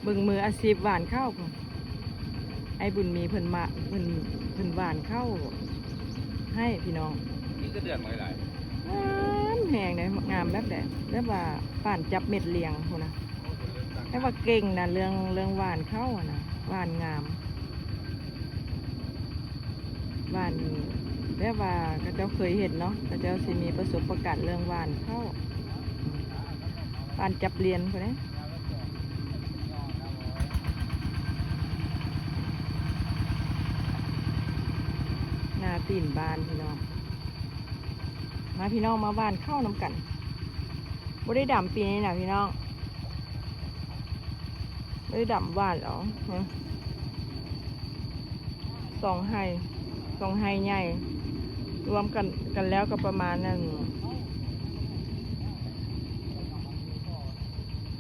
บึงมืออาชีพหวานข้าวพุ่นไอ้บุญมีเพิ่นมาเพิ่นหวานข้าวให้พี่น้อง นี่ก็เดือดมาหลาย งามแหงเลยงามแบบว่าป่านจับเม็ดเลียงพุ่นนะแต่ว่าเก่งนะเรื่องหวานข้าวอะนะหวานงามหวานแบบว่าก็เจ้าเคยเห็นเนาะก็เจ้าสิมีประสบการณ์เรื่องหวานข้าวป่านจับเลียนพุ่นนะหน้าตีนบานพี่น้องมาพี่น้องมาบ้านเข้านำกันบ่ได้ดำปีนี้นะพี่น้องบ่ได้ดำบ้านหรอสองไฮใหญ่รวมกันแล้วก็ประมาณนั้น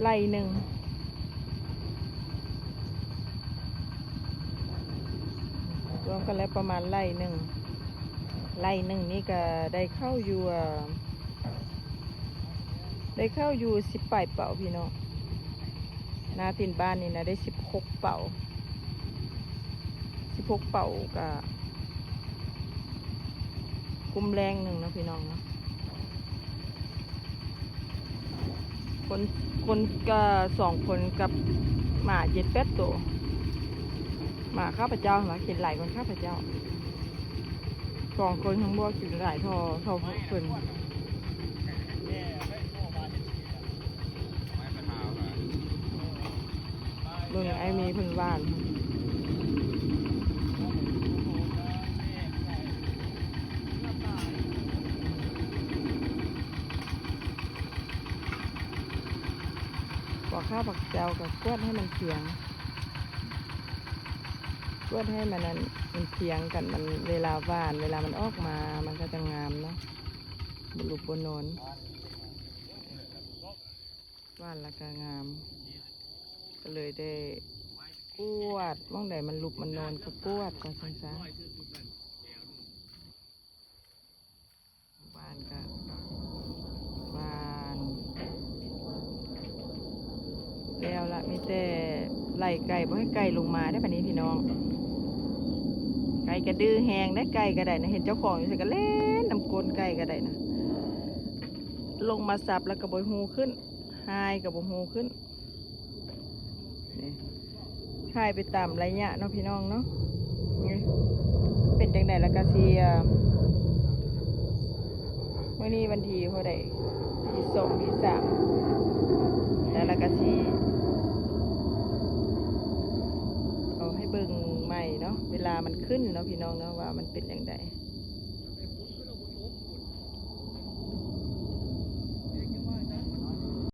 ไร่หนึ่งรวมกันแล้วประมาณไร่หนึ่งนี่ก็ได้เข้าอยู่10 ป่ายเป่าพี่น้องนาตินบ้านนี่นะได้16 เป่ากับกุมแรงหนึ่งนะพี่น้องเนาะคนก็2 คนกับหมา7-8 ตัวหมาข้าพเจ้าหมากินหลายคนข้าพเจ้า2 คนทั้งบัวกินหลายทอพวกเพิ่นเบิ่งไอ้มีเพิ่นบ้านบอกข้าวบักเจ้ากับกวดให้มันเถียงกวดให้มันเถียงกันมันเวลาบ้านเวลามันออกมามันก็จะงามเนาะบุรุษบนนนบ้านละก็งามก็เลยได้กวดมองใดมันหลุบมันนอนก็กวดก็สังสารบ้านก็บ้านแล้วละมีแต่ไล่ไก่บ่ให้ไก่ลงมาได้ปะนี้พี่น้องไก่กระดื้อแหงได้ไก่ก็ได้นะเห็นเจ้าของอยู่ใส่ก็เล่นน้ำก้นไก่ก็ได้นะลงมาสับแล้วก็บอยหูขึ้นหายกับบอยหูขึ้นนี่หายไปตามไรเงี้ยเนาะพี่น้องเนาะนี่เป็นจังไดแล้วก็เสียเมื่อนี้วันที่เท่าใดที่2ที่3แล้วก็สีเอาให้เบิ่งใหม่เนาะเวลามันขึ้นเนาะพี่น้องเนาะว่ามันเป็นอย่างไร